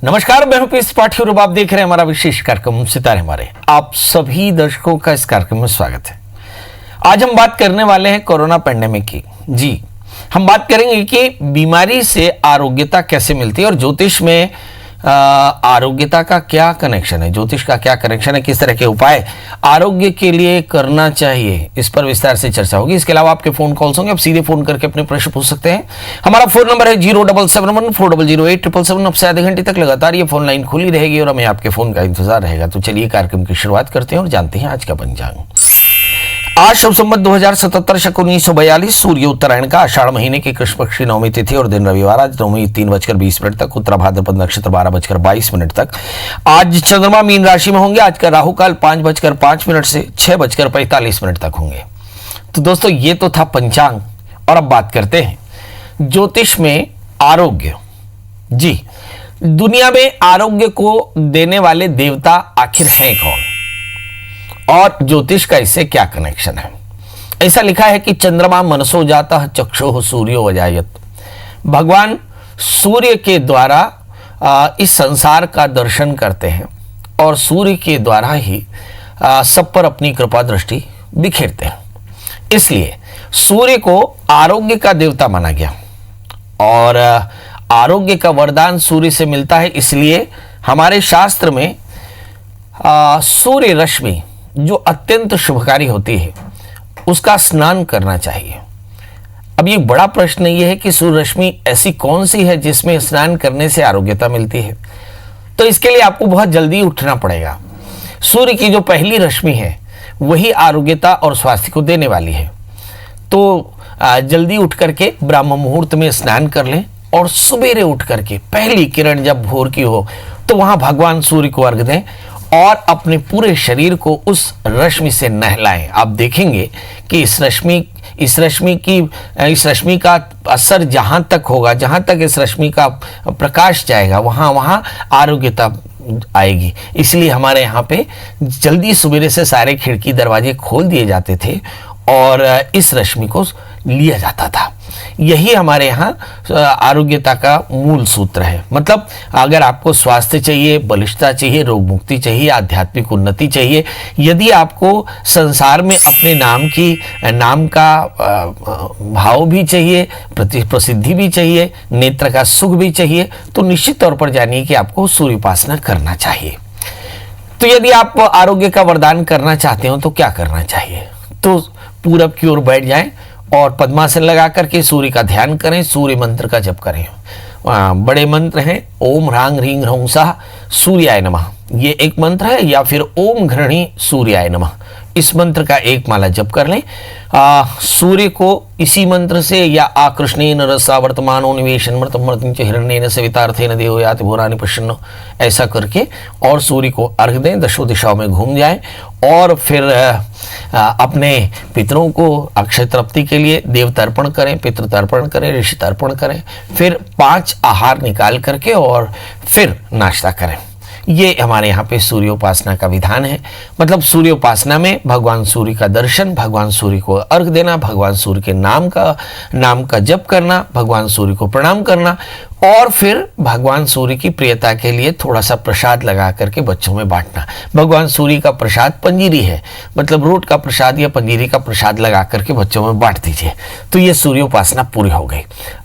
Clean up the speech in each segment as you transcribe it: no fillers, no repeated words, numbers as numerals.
नमस्कार, मैं हूं पीस पाठी और आप देख रहे हैं हमारा विशेष कार्यक्रम सितारे हमारे। आप सभी दर्शकों का इस कार्यक्रम में स्वागत है। आज हम बात करने वाले हैं कोरोना पैंडेमिक की। जी, हम बात करेंगे कि बीमारी से आरोग्यता कैसे मिलती है और ज्योतिष में आरोग्यता का क्या कनेक्शन है, ज्योतिष का क्या कनेक्शन है, किस तरह के उपाय आरोग्य के लिए करना चाहिए, इस पर विस्तार से चर्चा होगी। इसके अलावा आपके फोन कॉल्स होंगे, आप सीधे फोन करके अपने प्रश्न पूछ सकते हैं। हमारा फोन नंबर है 0771400877। अब से आधे घंटे तक लगातार ये फोन लाइन खुली रहेगी और हमें आपके फोन का इंतजार रहेगा। तो चलिए कार्यक्रम की शुरुआत करते हैं और जानते हैं आज का पंचांग। आज शुभ संवत 2077 शक 1942 सूर्य उत्तरायण का आषाढ़ महीने की कृष्ण पक्ष की नवमी तिथि और दिन रविवार। आज नवमी 3:20 तक, उत्तरा भाद्रपद नक्षत्र 12:22 तक। आज चंद्रमा मीन राशि में होंगे। आज का राहु काल 5:05 से 6:45 तक होंगे। तो दोस्तों, ये तो था पंचांग और अब बात करते हैं ज्योतिष में आरोग्य। जी, दुनिया में आरोग्य को देने वाले देवता आखिर हैं कौन और ज्योतिष का इससे क्या कनेक्शन है? ऐसा लिखा है कि चंद्रमा मनसो जाता चक्षुः सूर्यो वजायत। भगवान सूर्य के द्वारा इस संसार का दर्शन करते हैं और सूर्य के द्वारा ही सब पर अपनी कृपा दृष्टि बिखेरते हैं। इसलिए सूर्य को आरोग्य का देवता माना गया और आरोग्य का वरदान सूर्य से मिलता है। इसलिए हमारे शास्त्र में सूर्य रश्मि जो अत्यंत शुभकारी होती है उसका स्नान करना चाहिए। अब ये बड़ा प्रश्न ये है कि सूर्य रश्मि ऐसी कौन सी है जिसमें स्नान करने से आरोग्यता मिलती है? तो इसके लिए आपको बहुत जल्दी उठना पड़ेगा। सूर्य की जो पहली रश्मि है वही आरोग्यता और स्वास्थ्य को देने वाली है। तो जल्दी उठ करके ब्राह्म मुहूर्त में स्नान कर लें और सवेरे उठ करके पहली किरण जब भोर की हो तो वहां भगवान सूर्य को अर्घ दें और अपने पूरे शरीर को उस रश्मि से नहलाएं। आप देखेंगे कि इस रश्मि का असर जहां तक होगा, जहां तक इस रश्मि का प्रकाश जाएगा, वहां आरोग्यता आएगी। इसलिए हमारे यहाँ पे जल्दी सवेरे से सारे खिड़की दरवाजे खोल दिए जाते थे और इस रश्मि को लिया जाता था। यही हमारे यहाँ आरोग्यता का मूल सूत्र है। मतलब अगर आपको स्वास्थ्य चाहिए, बलिष्ठता चाहिए, रोग मुक्ति चाहिए, आध्यात्मिक उन्नति चाहिए, यदि आपको संसार में अपने नाम का भाव भी चाहिए, प्रसिद्धि भी चाहिए, नेत्र का सुख भी चाहिए, तो निश्चित तौर पर जानिए कि आपको सूर्य उपासना करना चाहिए। तो यदि आप आरोग्य का वरदान करना चाहते हो तो क्या करना चाहिए? तो पूरब की ओर बैठ जाएं और पद्मासन लगा करके सूर्य का ध्यान करें, सूर्य मंत्र का जप करें। बड़े मंत्र हैं ओम ह्रांग ह्रीं ह्रौं सः सूर्याय नमः, ये एक मंत्र है, या फिर ओम घृणी सूर्याय नमः, इस मंत्र का एक माला जप कर लें। सूर्य को इसी मंत्र से या आकृष्णेन रसा वर्तमानो निवेशन मृतमृतं च हिरण्येन सवितार्थेन देवो याति भूरानि पश्यन्नो, ऐसा करके और सूर्य को अर्घ दें, दशों दिशाओं में घूम जाएं और फिर अपने पितरों को अक्षय तृप्ति के लिए देव तर्पण करें, पितृ तर्पण करें, ऋषि तर्पण करें, फिर 5 आहार निकाल करके और फिर नाश्ता करें। ये हमारे यहाँ पे सूर्योपासना का विधान है। मतलब सूर्योपासना में भगवान सूर्य का दर्शन, भगवान सूर्य को अर्घ देना, भगवान सूर्य के नाम का जप करना, भगवान सूर्य को प्रणाम करना और फिर भगवान सूर्य की प्रियता के लिए थोड़ा सा प्रसाद लगा करके बच्चों में बांटना। भगवान सूर्य का प्रसाद पंजीरी है, मतलब रोट का प्रसाद या पंजीरी का प्रसाद लगा करके बच्चों में बांट दीजिए। तो ये सूर्योपासना पूरी हो गई।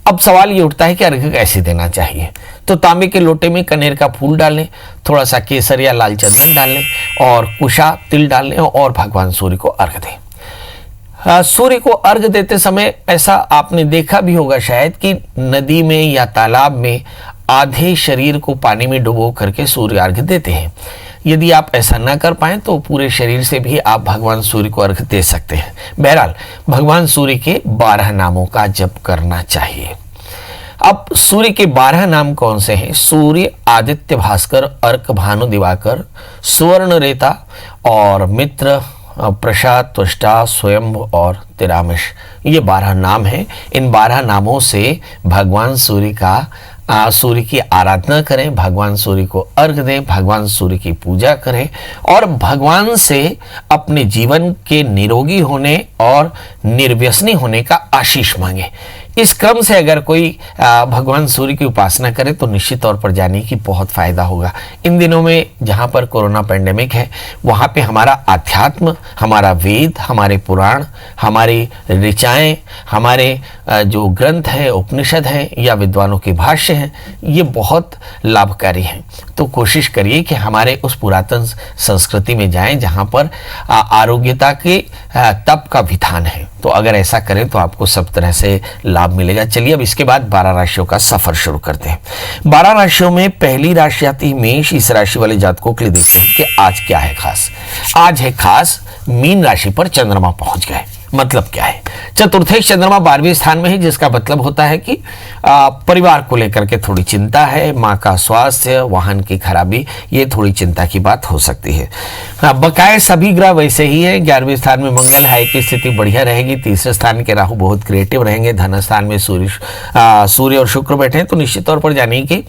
अब सवाल ये उठता है कि अर्घ्य कैसे देना चाहिए? तो तांबे के लोटे में कनेर का फूल डाल लें, थोड़ा सा केसर या लाल चंदन डाल लें और कुशा तिल डाल लें और भगवान सूर्य को अर्घ्य दें। सूर्य को अर्घ देते समय ऐसा आपने देखा भी होगा शायद कि नदी में या तालाब में आधे शरीर को पानी में डुबो करके सूर्य अर्घ देते हैं। यदि आप ऐसा ना कर पाएं तो पूरे शरीर से भी आप भगवान सूर्य को अर्घ दे सकते हैं। बहरहाल भगवान सूर्य के 12 नामों का जप करना चाहिए। अब सूर्य के 12 नाम कौन से हैं? सूर्य, आदित्य, भास्कर, अर्क, भानु, दिवाकर, सुवर्ण रेता और मित्र, प्रसाद, त्वष्टा, स्वयं और तिरामिश, ये 12 नाम हैं। इन 12 नामों से भगवान सूर्य की आराधना करें, भगवान सूर्य को अर्घ दें, भगवान सूर्य की पूजा करें और भगवान से अपने जीवन के निरोगी होने और निर्व्यसनी होने का आशीष मांगे। इस क्रम से अगर कोई भगवान सूर्य की उपासना करे तो निश्चित तौर पर जानिए कि बहुत फायदा होगा। इन दिनों में जहाँ पर कोरोना पेंडेमिक है वहाँ पे हमारा आध्यात्म, हमारा वेद, हमारे पुराण, हमारी ऋचाएँ, हमारे जो ग्रंथ हैं, उपनिषद हैं या विद्वानों के भाष्य हैं, ये बहुत लाभकारी हैं। तो कोशिश करिए कि हमारे उस पुरातन संस्कृति में जाएं जहाँ पर आरोग्यता के तप का विधान है। तो अगर ऐसा करें तो आपको सब तरह से लाभ मिलेगा। चलिए अब इसके बाद 12 राशियों का सफर शुरू करते हैं। 12 राशियों में पहली राशि आती है मेष। इस राशि वाले जातकों के लिए देखते हैं कि आज क्या है खास। आज है खास, मीन राशि पर चंद्रमा पहुंच गए। मतलब क्या है? चतुर्थेश चंद्रमा 12वें स्थान में है, जिसका मतलब होता है कि परिवार को लेकर के थोड़ी चिंता है, माँ का स्वास्थ्य, वाहन की खराबी, ये थोड़ी चिंता की बात हो सकती है। बकाए सभी ग्रह वैसे ही है। 11वें स्थान में मंगल है की स्थिति बढ़िया रहेगी। तीसरे स्थान के राहु बहुत क्रिएटिव रहेंगे। धन स्थान में सूर्य और शुक्र बैठे हैं, तो निश्चित तौर पर जानिए कि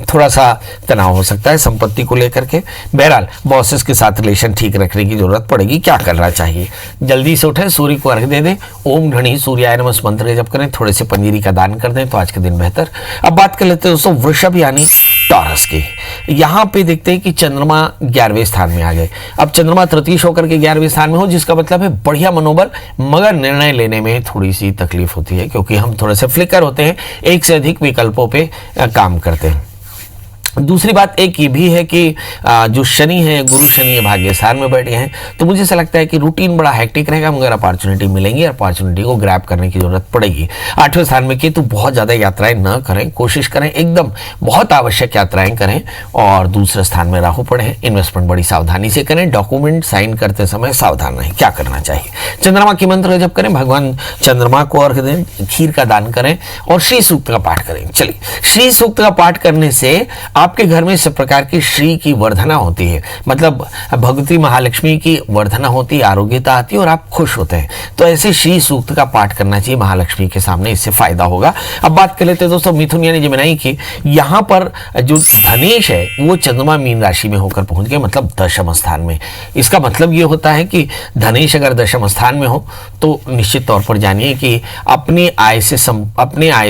थोड़ा सा तनाव हो सकता है संपत्ति को लेकर के। बहरहाल बॉसेस के साथ रिलेशन ठीक रखने की जरूरत पड़ेगी। क्या करना चाहिए? जल्दी से उठे, सूर्य को अर्घ्य दे दें, ओम घणी सूर्याय नमः मंत्र का जप करें, थोड़े से पंजीरी का दान कर दें तो आज के दिन बेहतर। अब बात कर लेते हैं दोस्तों वृषभ यानी टॉरस की। यहाँ पे देखते हैं कि चंद्रमा 11वें स्थान में आ गए। अब चंद्रमा तृतीय होकर के 11वें स्थान में हो, जिसका मतलब है बढ़िया मनोबल, मगर निर्णय लेने में थोड़ी सी तकलीफ होती है क्योंकि हम थोड़े से फ्लिकर होते हैं, एक से अधिक विकल्पों पे काम करते हैं। दूसरी बात एक ये भी है कि जो शनि है, गुरु शनि भाग्य स्थान में बैठे हैं, तो मुझे ऐसा लगता है कि रूटीन बड़ा हेक्टिक रहेगा, मगर अपॉर्चुनिटी मिलेंगी, अपॉर्चुनिटी को ग्रैब करने की जरूरत पड़ेगी। 8वें स्थान में केतु, बहुत ज़्यादा यात्राएं न करें, कोशिश करें एकदम बहुत आवश्यक यात्राएं करें। और दूसरे स्थान में राहु पड़े हैं, इन्वेस्टमेंट बड़ी सावधानी से करें, डॉक्यूमेंट साइन करते समय सावधान रहें। क्या करना चाहिए? चंद्रमा की मंत्र जप करें, भगवान चंद्रमा को अर्घ दें, खीर का दान करें और श्री सूक्त का पाठ करें। चलिए, श्री सूक्त का पाठ करने से आपके घर में सब प्रकार की श्री की वर्धना होती है, मतलब भगवती महालक्ष्मी की वर्धना होती है, आरोग्यता आती है और आप खुश होते हैं। तो ऐसे श्री सूक्त का पाठ करना चाहिए महालक्ष्मी के सामने, इससे फायदा होगा। अब बात कर लेते हैं दोस्तों मिथुन यानी जमिनाई की। यहाँ पर जो धनेश है वो चंद्रमा मीन राशि में होकर पहुंच गए, मतलब दशम स्थान में। इसका मतलब ये होता है कि धनेश अगर दशम स्थान में हो तो निश्चित तौर पर जानिए कि अपनी आय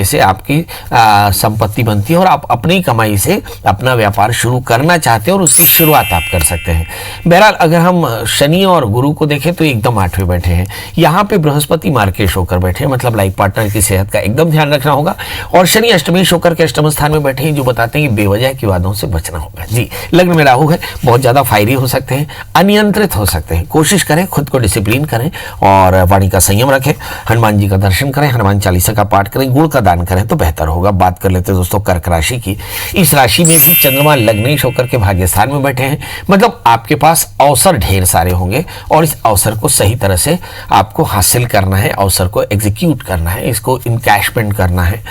से आपकी संपत्ति बनती है और आप अपनी कमाई से अपना व्यापार शुरू करना चाहते हैं और उसकी शुरुआत आप कर सकते हैं। बहरहाल अगर हम शनि और गुरु को देखें तो एकदम 8वें बैठे हैं। यहाँ पे बृहस्पति मार्केश होकर बैठे हैं, मतलब लाइफ पार्टनर की सेहत का एकदम ध्यान रखना होगा। और शनि अष्टमेश होकर के अष्टम स्थान में बैठे हैं, जो बताते हैं कि बेवजह की वादों से बचना होगा। जी, लग्न में राहु है, बहुत ज्यादा फायरी हो सकते हैं, अनियंत्रित हो सकते हैं। कोशिश करें खुद को डिसिप्लिन करें और वाणी का संयम रखें, हनुमान जी का दर्शन करें, हनुमान चालीसा का पाठ करें, गुड़ का दान करें तो बेहतर होगा। बात कर लेते हैं दोस्तों कर्क राशि की। इस राशि में भी चंद्रमा लग्नेश होकर के भाग्य स्थान में बैठे हैं, मतलब आपके पास अवसर ढेर सारे होंगे और इस अवसर को सही तरह से आपको हासिल करना है, अवसर को एग्जीक्यूट करना है, इसको इनकैशमेंट करना है।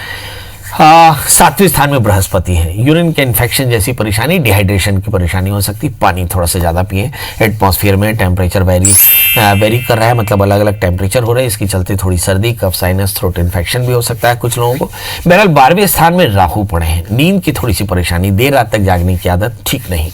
7वें स्थान में बृहस्पति है। यूरिन के इन्फेक्शन जैसी परेशानी, डिहाइड्रेशन की परेशानी हो सकती है, पानी थोड़ा सा ज़्यादा पिए। एटमॉस्फेयर में टेम्परेचर वेरी कर रहा है, मतलब अलग अलग टेम्परेचर हो रहा है, इसकी चलते थोड़ी सर्दी, कफ, साइनस, थ्रोट इन्फेक्शन भी हो सकता है कुछ लोगों को। बहरहाल 12वें स्थान में राहु पड़े हैं, नींद की थोड़ी सी परेशानी, देर रात तक जागने की आदत ठीक नहीं।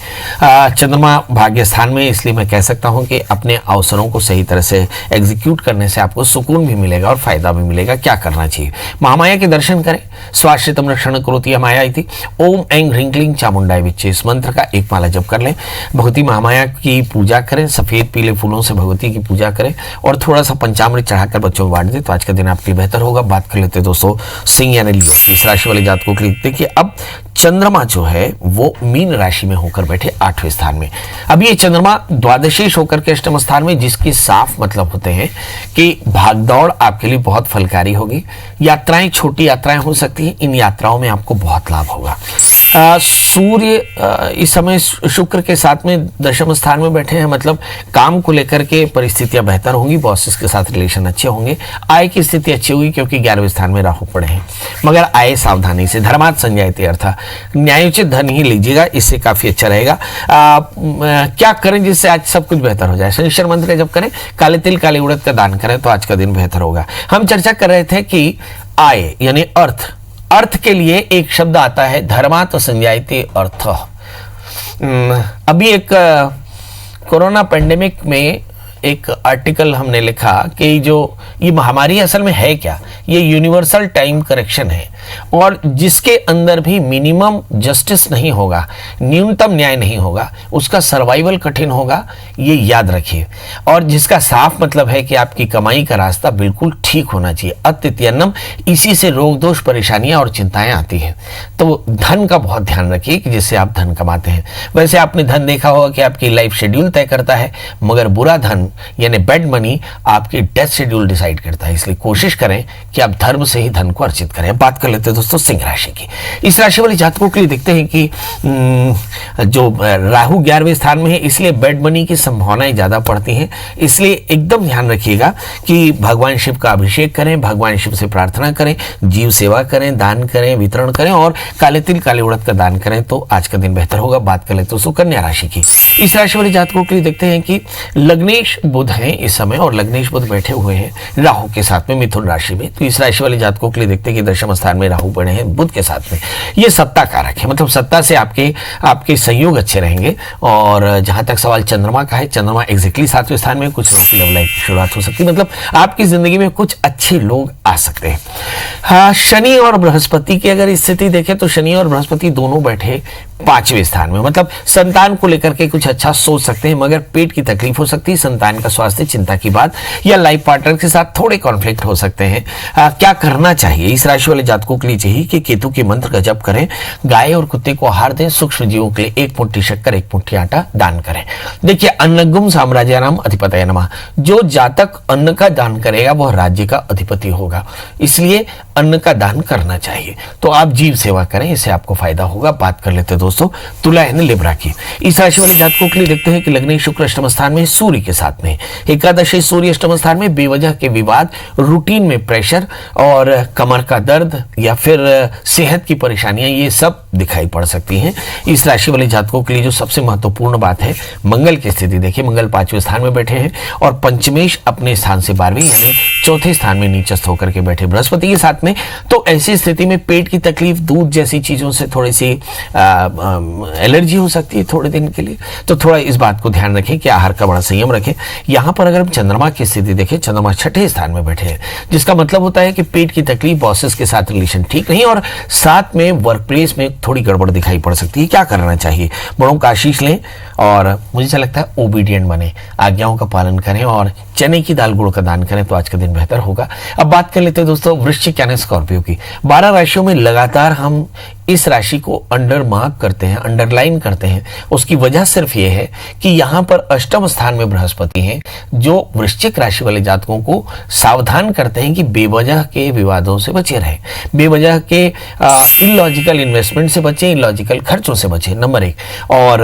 चंद्रमा भाग्य स्थान में, इसलिए मैं कह सकता हूँ कि अपने अवसरों को सही तरह से एग्जीक्यूट करने से आपको सुकून भी मिलेगा और फायदा भी मिलेगा। क्या करना चाहिए? महामाया के दर्शन करें, स्वाश्रितम रक्षण करोति माया इति, ओम ऐं ह्रीं क्लीं चामुंडाय विच्चे, इस मंत्र का एक माला जप कर लें। भगवती महामाया की पूजा करें, सफेद पीले फूलों से भगवती की पूजा करें और थोड़ा सा पंचामृत चढ़ाकर बच्चों को बांट दें तो आज का दिन आपके लिए बेहतर होगा। बात कर लेते हैं दोस्तों सिंह यानी लियो। इस राशि वाले जातकों को लिखते हैं कि अब चंद्रमा जो है वो मीन राशि में होकर बैठे 8वें स्थान में। अब ये चंद्रमा द्वादशीश होकर के अष्टम स्थान में, जिसकी साफ मतलब होते हैं कि भागदौड़ आपके लिए बहुत फलकारी होगी। यात्राएं, छोटी यात्राएं हो सकती हैं, इन यात्राओं में आपको बहुत लाभ होगा। सूर्य इस समय शुक्र के साथ में दशम स्थान में बैठे हैं, मतलब काम को लेकर के परिस्थितियां बेहतर होंगी, बॉसेस के साथ रिलेशन अच्छे होंगे, आय की स्थिति अच्छी होगी क्योंकि 11वें स्थान में राहु पड़े हैं। मगर आय सावधानी से, धर्मात् संजायते अर्थः, न्यायोचित धन ही लीजिएगा, इससे काफी अच्छा रहेगा। क्या करें जिससे आज सब कुछ बेहतर हो जाए? शनिश्चर मंत्र का जप करें, काले तिल काले उड़द का दान करें तो आज का दिन बेहतर होगा। हम चर्चा कर रहे थे कि आय यानी अर्थ के लिए एक शब्द आता है धर्मात् संजायते अर्थः। अभी एक कोरोना पेंडेमिक में एक आर्टिकल हमने लिखा कि जो ये महामारी असल में है क्या, ये यूनिवर्सल टाइम करेक्शन है, और जिसके अंदर भी मिनिमम जस्टिस नहीं होगा, न्यूनतम न्याय नहीं होगा, उसका सर्वाइवल कठिन होगा, ये याद रखिए। और जिसका साफ मतलब है कि आपकी कमाई का रास्ता बिल्कुल ठीक होना चाहिए। अत्यन्नम, इसी से रोग दोष परेशानियां और चिंताएं आती हैं। तो धन का बहुत ध्यान रखिए कि जिससे आप धन कमाते हैं। वैसे आपने धन देखा होगा कि आपकी लाइफ शेड्यूल तय करता है, मगर बुरा धन यानी बैड मनी आपकी डेथ शेड्यूल डिसाइड करता है। इसलिए कोशिश करें कि आप धर्म से ही धन को अर्जित करें। बात कर लेते हैं दोस्तों सिंह राशि की। इस राशि वाले जातकों के लिए देखते हैं कि जो राहु 11वें स्थान में है, इसलिए बैड मनी की संभावनाएं ज्यादा पड़ती हैं। इसलिए एकदम ध्यान रखिएगा कि भगवान शिव का अभिषेक करें, भगवान शिव से प्रार्थना करें, जीव सेवा करें, दान करें, वितरण करें और काले तिल काले उड़द का दान करें तो आज का दिन बेहतर होगा। बात कर लेते हैं कन्या राशि की। इस राशि वाले जातकों के लिए देखते हैं कि लग्नेश बुध हैं इस समय, और लग्नेश बुध बैठे हुए हैं राहु के साथ में मिथुन राशि में। तो इस राशि वाले जातकों के लिए देखते हैं कि दशम स्थान में राहु पड़े हैं बुध के साथ में। ये सत्ता कारक है, मतलब सत्ता से आपके सहयोग अच्छे रहेंगे। और जहां तक सवाल चंद्रमा का है, चंद्रमा एग्जैक्टली 7वें स्थान में, कुछ लोगों की लव लाइफ की शुरुआत हो सकती है, मतलब आपकी जिंदगी में कुछ अच्छे लोग आ सकते हैं। हाँ, शनि और बृहस्पति की अगर स्थिति देखें तो शनि और बृहस्पति दोनों बैठे 5वें स्थान में, मतलब संतान को लेकर के कुछ अच्छा सोच सकते हैं, मगर पेट की तकलीफ हो सकती है, संतान का स्वास्थ्य चिंता की बात, या लाइफ पार्टनर के साथ थोड़े कॉन्फ्लिक्ट हो सकते हैं। क्या करना चाहिए इस राशि वाले जातकों के लिए? चाहिए कि केतु के मंत्र का जप करें, गाय और कुत्ते को आहार दें, सूक्ष्म जीवों के लिए 1 मुट्ठी शक्कर 1 मुट्ठी आटा दान करें। देखिए, अन्नगुम साम्राज्यानाम अधिपतये नमः। जो जातक अन्न का दान करेगा वह राज्य का अधिपति होगा, इसलिए अन्न का दान करना चाहिए। तो आप जीव सेवा करें, इससे आपको फायदा होगा। बात कर लेते हैं दोस्तों तुला यानी लिब्रा की। इस राशि वाले जातकों के लिए देखते हैं कि लग्नेश शुक्र अष्टम स्थान में सूर्य के साथ में, एकादशी सूर्य अष्टम स्थान में, बेवजह के विवाद, रूटीन में प्रेशर और कमर का दर्द या फिर सेहत की परेशानियां, ये सब दिखाई पड़ सकती हैं। इस राशि वाले जातकों के लिए जो सबसे महत्वपूर्ण बात है, मंगल की स्थिति देखिए, मंगल 5वें स्थान में बैठे हैं और पंचमेश अपने स्थान से 12वें यानी चौथे स्थान में नीचस्थ होकर के बैठे बृहस्पति के साथ में। तो ऐसी स्थिति में पेट की तकलीफ, दूध जैसी चीजों से थोड़ी सी एलर्जी हो सकती है थोड़े दिन के लिए। तो थोड़ा इस बात को ध्यान रखें कि आहार का बड़ा संयम रखें। यहां पर अगर हम चंद्रमा की स्थिति देखें, चंद्रमा 6ठे स्थान में बैठे हैं, जिसका मतलब होता है कि पेट की तकलीफ, बॉसेस के साथ रिलेशन ठीक नहीं, और साथ में वर्क प्लेस में थोड़ी गड़बड़ दिखाई पड़ सकती है। क्या करना चाहिए? बड़ों का आशीष लें और मुझे ऐसा लगता है ओबीडियंट बने, आज्ञाओं का पालन करें और चने की दाल गुड़ का दान करें तो आज का दिन बेहतर होगा। अब बात कर लेते हैं दोस्तों वृश्चिक यानी स्कॉर्पियो की। 12 राशियों में लगातार हम इस राशि को अंडर मार्क करते हैं, अंडरलाइन करते हैं। उसकी वजह सिर्फ ये है कि यहां पर अष्टम स्थान में बृहस्पति हैं, जो वृश्चिक राशि वाले जातकों को सावधान करते हैं कि बेवजह के विवादों से बचे रहें, बेवजह के इलॉजिकल इन्वेस्टमेंट से बचें, इलॉजिकल खर्चों से बचें, नंबर 1। और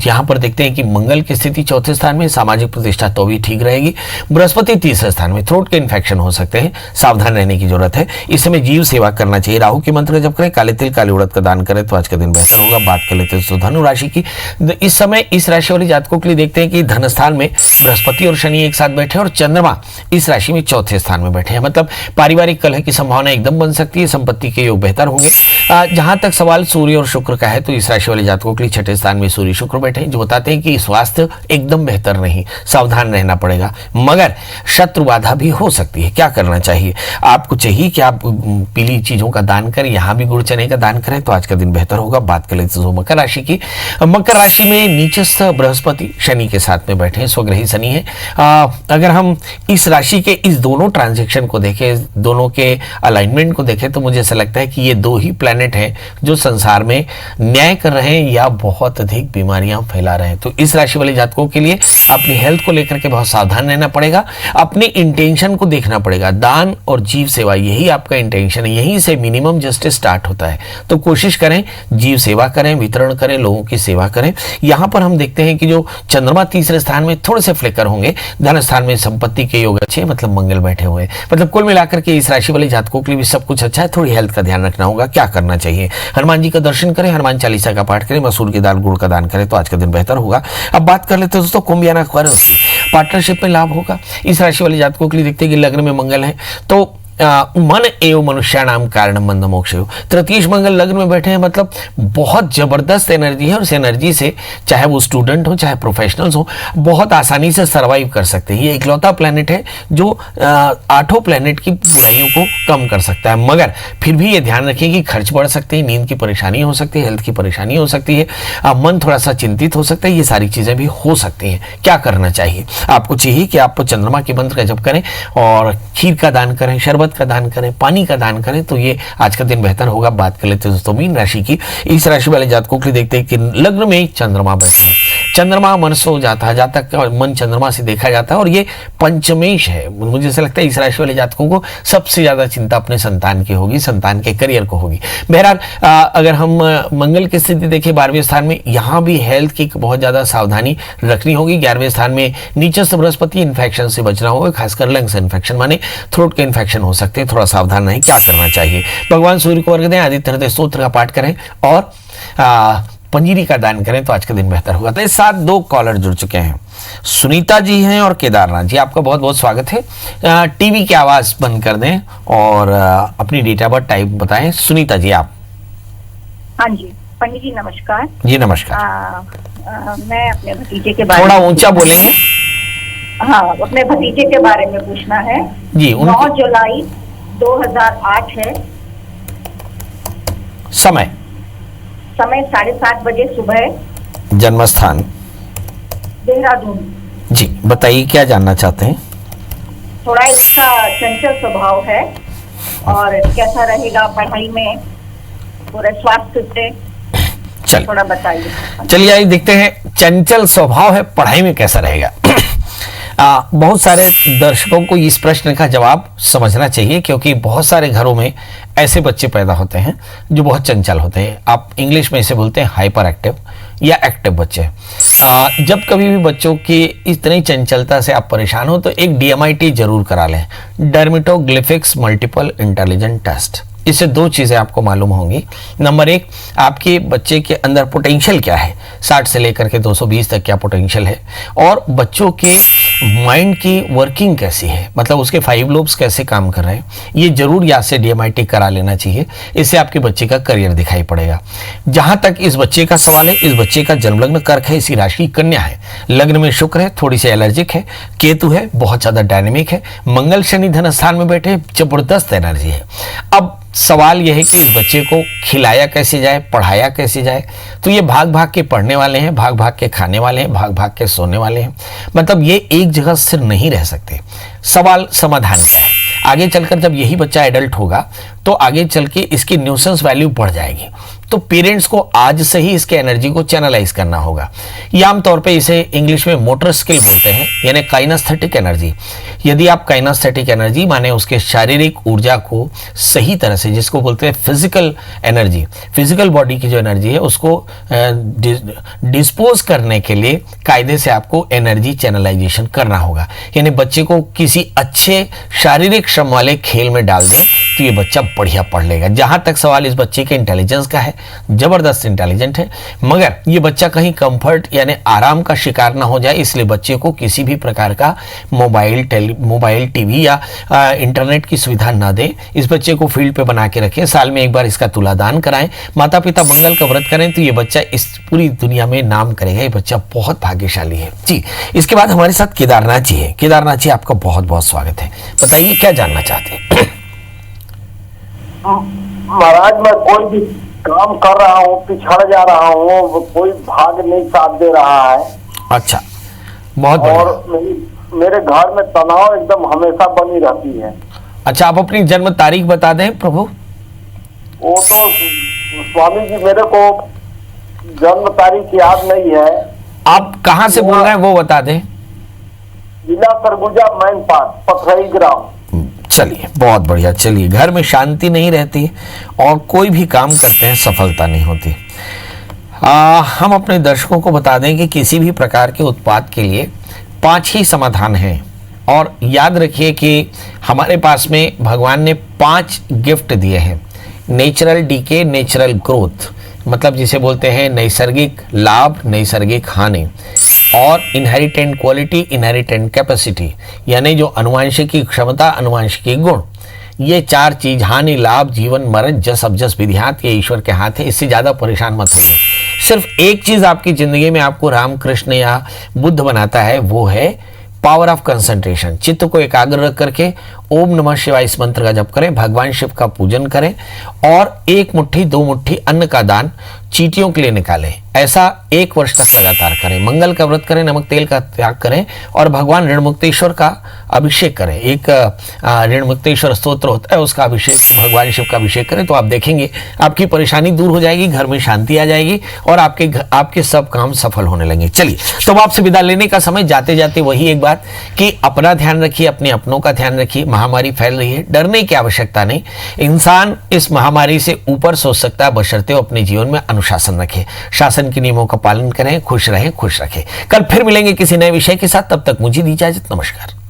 यहां पर देखते हैं कि मंगल की स्थिति चौथे स्थान में, सामाजिक प्रतिष्ठा तो भी ठीक रहेगी। बृहस्पति तीसरे स्थान में, थ्रोट के इन्फेक्शन हो सकते हैं, सावधान रहने की जरूरत है। इस समय जीव सेवा करना चाहिए, राहु के मंत्र का जप करें, काले तिल काले उड़द का दान करें तो आज का दिन बेहतर होगा। बात कर लेते हैं धनु राशि की। इस समय इस राशि वाले जातकों के लिए देखते हैं कि धन स्थान में बृहस्पति और शनि एक साथ बैठे और चंद्रमा इस राशि में चौथे स्थान में बैठे हैं, मतलब पारिवारिक कलह की संभावना एकदम बन सकती है, संपत्ति के योग बेहतर होंगे। जहां तक सवाल सूर्य और शुक्र का है तो इस राशि वाले जातकों के लिए 6ठे स्थान में सूर्य शुक्र बैठे हैं, जो बताते हैं कि स्वास्थ्य एकदम बेहतर नहीं, सावधान रहना पड़ेगा, मगर शत्रु बाधा भी हो सकती है। क्या करना चाहिए? आपको चाहिए कि आप पीली चीजों का दान करें, यहां भी गुड़ चने का दान करें तो आज का दिन बेहतर होगा। बात कर लेते हैं मकर राशि की। मकर राशि में नीचस्थ बृहस्पति शनि के साथ में बैठे हैं, स्वग्रही शनि है। अगर हम इस राशि के इस दोनों ट्रांजेक्शन को देखें, दोनों के अलाइनमेंट को देखें, तो मुझे ऐसा लगता है कि ये 2 ही प्लैनेट हैं जो संसार में न्याय कर रहे हैं या बहुत अधिक बीमारियां फैला रहे हैं। तो इस राशि वाले जातकों के लिए अपनी हेल्थ को लेकर के बहुत सावधान रहना पड़ेगा, अपने इंटेंशन को देखना पड़ेगा। दान और जीव सेवा, यही आपका इंटेंशन है, यहीं से मिनिमम जस्टिस स्टार्ट होता है। तो कोशिश करें, जीव सेवा करें, वितरण करें, लोगों की सेवा करें। यहां पर हम देखते हैं कि जो चंद्रमा तीसरे स्थान में थोड़े से फ्लिकर होंगे, धन स्थान में संपत्ति के योग अच्छे, मतलब मंगल बैठे हुए, मतलब कुल मिलाकर के इस राशि वाले जातकों के लिए भी सब कुछ अच्छा है। थोड़ी हेल्थ का ध्यान रखना होगा। क्या करना चाहिए? हनुमान जी का दर्शन करें, हनुमान चालीसा का पाठ करें, मसूर की दाल गुड़ का दान करें तो आज का दिन बेहतर होगा। अब बात कर लेते हैं दोस्तों कुंभ यानी एक्वेरियस की। पार्टनरशिप में लाभ होगा। इस राशि वाले जातकों के लिए देखते हैं कि लग्न में मंगल है, तो मन एवं मनुष्याणाम कारणम बंध मोक्ष। तृतीय मंगल लग्न में बैठे हैं, मतलब बहुत जबरदस्त एनर्जी है, और उस एनर्जी से चाहे वो स्टूडेंट हो चाहे प्रोफेशनल्स हो, बहुत आसानी से सर्वाइव कर सकते हैं। ये इकलौता प्लेनेट है जो 8 प्लेनेट की बुराइयों को कम कर सकता है। मगर फिर भी ये ध्यान रखिए कि खर्च बढ़ सकते हैं, नींद की परेशानी हो सकती है, हेल्थ की परेशानी हो सकती है, मन थोड़ा सा चिंतित हो सकता है, ये सारी चीजें भी हो सकती हैं। क्या करना चाहिए? आपको चाहिए कि आप चंद्रमा के मंत्र का जप करें और खीर का दान करें, शरबत का दान करें, पानी का दान करें, तो ये आज का दिन बेहतर होगा। बात कर लेते हैं दोस्तों मीन राशि की। इस राशि वाले जातकों के लिए देखते हैं कि लग्न में चंद्रमा बैठे हैं। चंद्रमा मन सो जाता है, जातक का मन चंद्रमा से देखा जाता है, और ये पंचमेश है। मुझे ऐसा लगता है इस राशि वाले जातकों को सबसे ज्यादा चिंता अपने संतान की होगी, संतान के करियर को होगी। बहरहाल अगर हम मंगल की स्थिति देखें 12वें स्थान में, यहाँ भी हेल्थ की बहुत ज्यादा सावधानी रखनी होगी। 11वें स्थान में नीचस्थ बृहस्पति, इन्फेक्शन से बचना होगा, खासकर लंग्स इन्फेक्शन माने थ्रोट के इन्फेक्शन हो सकते हैं, थोड़ा सावधान रहें। क्या करना चाहिए? भगवान सूर्य को अर्घ्य दें, आदित्य हृदय स्तोत्र का पाठ करें और पंजीरी का दान करें, तो आज का दिन बेहतर होगा। तो इस साथ 2 कॉलर जुड़ चुके हैं, सुनीता जी हैं और केदारनाथ जी। आपका बहुत बहुत स्वागत है। टीवी की आवाज बंद कर दें और अपनी डेट ऑफ बर्थ टाइप बताएं। सुनीता जी आप। हाँ जी पंडित जी नमस्कार। जी नमस्कार। मैं अपने भतीजे के बारे थोड़ा में ऊंचा बोलेंगे। हाँ, अपने भतीजे के बारे में पूछना है जी। 9 जुलाई 2008 है। समय 7:30 बजे सुबह। जन्म स्थान देहरादून। जी बताइए क्या जानना चाहते हैं? थोड़ा इसका चंचल स्वभाव है और कैसा रहेगा पढ़ाई में, पूरे स्वास्थ्य से थोड़ा बताइए। चलिए आइए देखते हैं, चंचल स्वभाव है, पढ़ाई में कैसा रहेगा। बहुत सारे दर्शकों को इस प्रश्न का जवाब समझना चाहिए, क्योंकि बहुत सारे घरों में ऐसे बच्चे पैदा होते हैं जो बहुत चंचल होते हैं। आप इंग्लिश में इसे बोलते हैं हाइपर एक्टिव या एक्टिव बच्चे। जब कभी भी बच्चों की इतनी चंचलता से आप परेशान हो तो एक DMIT जरूर करा लें, डर्मेटोग्लिफिक्स मल्टीपल इंटेलिजेंट टेस्ट। इससे 2 चीज़ें आपको मालूम होंगी। नंबर 1, आपके बच्चे के अंदर पोटेंशियल क्या है, 60 से लेकर के 220 तक क्या पोटेंशियल है, और बच्चों के माइंड की वर्किंग कैसी है, मतलब उसके 5 लोब्स कैसे काम कर रहे हैं। ये जरूर यहाँ से DMIT करा लेना चाहिए। इससे आपके बच्चे का करियर दिखाई पड़ेगा। जहां तक इस बच्चे का सवाल है, इस बच्चे का जन्म लग्न कर्क है, इसी राशि कन्या है, लग्न में शुक्र है, थोड़ी सी एलर्जिक है, केतु है, बहुत ज्यादा डायनेमिक है, मंगल शनि धन स्थान में बैठे, जबरदस्त एनर्जी है। अब सवाल यह है कि इस बच्चे को खिलाया कैसे जाए, पढ़ाया कैसे जाए। तो ये भाग भाग के पढ़ने वाले हैं, भाग भाग के खाने वाले हैं, भाग भाग के सोने वाले हैं, मतलब ये एक जगह सिर नहीं रह सकते। सवाल समाधान क्या है? आगे चलकर जब यही बच्चा एडल्ट होगा तो आगे चल के इसकी न्यूसेंस वैल्यू बढ़ जाएगी। तो पेरेंट्स को आज से ही इसके एनर्जी को चैनलाइज करना होगा। ये आमतौर पे इसे इंग्लिश में मोटर स्किल बोलते हैं, यानी काइनेस्थेटिक एनर्जी। यदि आप काइनेस्थेटिक एनर्जी माने उसके शारीरिक ऊर्जा को सही तरह से, जिसको बोलते हैं फिजिकल एनर्जी, फिजिकल बॉडी की जो एनर्जी है उसको डिस्पोज करने के लिए कायदे से आपको एनर्जी चैनलाइजेशन करना होगा। यानी बच्चे को किसी अच्छे शारीरिक श्रम वाले खेल में डाल दें तो ये बच्चा बढ़िया पढ़ लेगा। जहां तक सवाल इस बच्चे के इंटेलिजेंस का है, जबरदस्त इंटेलिजेंट है, मगर ये बच्चा कहीं कंफर्ट यानी आराम का शिकार ना हो जाए, इसलिए बच्चे को किसी भी प्रकार का मोबाइल टीवी या इंटरनेट की सुविधा ना दें। इस बच्चे को फील्ड पे बना के रखें, साल में एक बार इसका तुलादान कराएं, माता पिता मंगल का व्रत करें, तो ये बच्चा इस पूरी दुनिया में नाम करेगा। ये बच्चा बहुत भाग्यशाली है जी। इसके बाद हमारे साथ केदारनाथ जी है। केदारनाथ जी आपका बहुत बहुत स्वागत है, बताइए क्या जानना चाहते हैं? महाराज मैं कोई भी काम कर रहा हूँ, पिछड़ जा रहा हूँ, कोई भाग नहीं साथ दे रहा है। अच्छा, बहुत और मेरे घर में तनाव एकदम हमेशा बनी रहती है। अच्छा, आप अपनी जन्म तारीख बता दें प्रभु। वो तो स्वामी जी मेरे को जन्म तारीख याद नहीं है। आप कहाँ से बोल रहे हैं वो बता दें। जिला सरगुजा मैनपाट पथरई ग्राम। चलिए बहुत बढ़िया। चलिए, घर में शांति नहीं रहती और कोई भी काम करते हैं सफलता नहीं होती। हम अपने दर्शकों को बता दें कि किसी भी प्रकार के उत्पाद के लिए 5 ही समाधान हैं, और याद रखिए कि हमारे पास में भगवान ने 5 गिफ्ट दिए हैं। नेचुरल डीके, नेचुरल ग्रोथ, मतलब जिसे बोलते हैं नैसर्गिक लाभ, नैसर्गिक हानि, और इनहेरिटेंट क्वालिटी, इनहेरिटेंट कैपेसिटी, यानी जो अनुवांशिकी क्षमता, अनुवांशिकी गुण, ये 4 चीज हानि लाभ जीवन मरण जस अबजस विधियात, ये ईश्वर के हाथ है। इससे ज्यादा परेशान मत होइए। सिर्फ एक चीज आपकी जिंदगी में आपको रामकृष्ण या बुद्ध बनाता है, वो है पावर ऑफ कंसंट्रेशन। चित्त को एकाग्र रख करके ओम नमः शिवाय इस मंत्र का जप करें, भगवान शिव का पूजन करें और 1 मुट्ठी 2 मुट्ठी अन्न का दान चींटियों के लिए निकालें। ऐसा 1 वर्ष तक लगातार करें। मंगल का व्रत करें, नमक तेल का त्याग करें और भगवान ऋणमुक्तेश्वर का अभिषेक करें। एक ऋणमुक्तेश्वर स्तोत्र होता है, उसका अभिषेक, भगवान शिव का अभिषेक करें तो आप देखेंगे आपकी परेशानी दूर हो जाएगी, घर में शांति आ जाएगी और आपके सब काम सफल होने लगेंगे। चलिए, तो आपसे विदा लेने का समय। जाते जाते वही एक बात कि अपना ध्यान रखिए, अपने अपनों का ध्यान रखिए। महामारी फैल रही है, डरने की आवश्यकता नहीं। इंसान इस महामारी से ऊपर सोच सकता है, बशर्ते वो अपने जीवन में अनुशासन रखे, शासन के नियमों का पालन करें, खुश रहें, खुश रखें। कल फिर मिलेंगे किसी नए विषय के साथ। तब तक मुझे दी इजाजत। नमस्कार।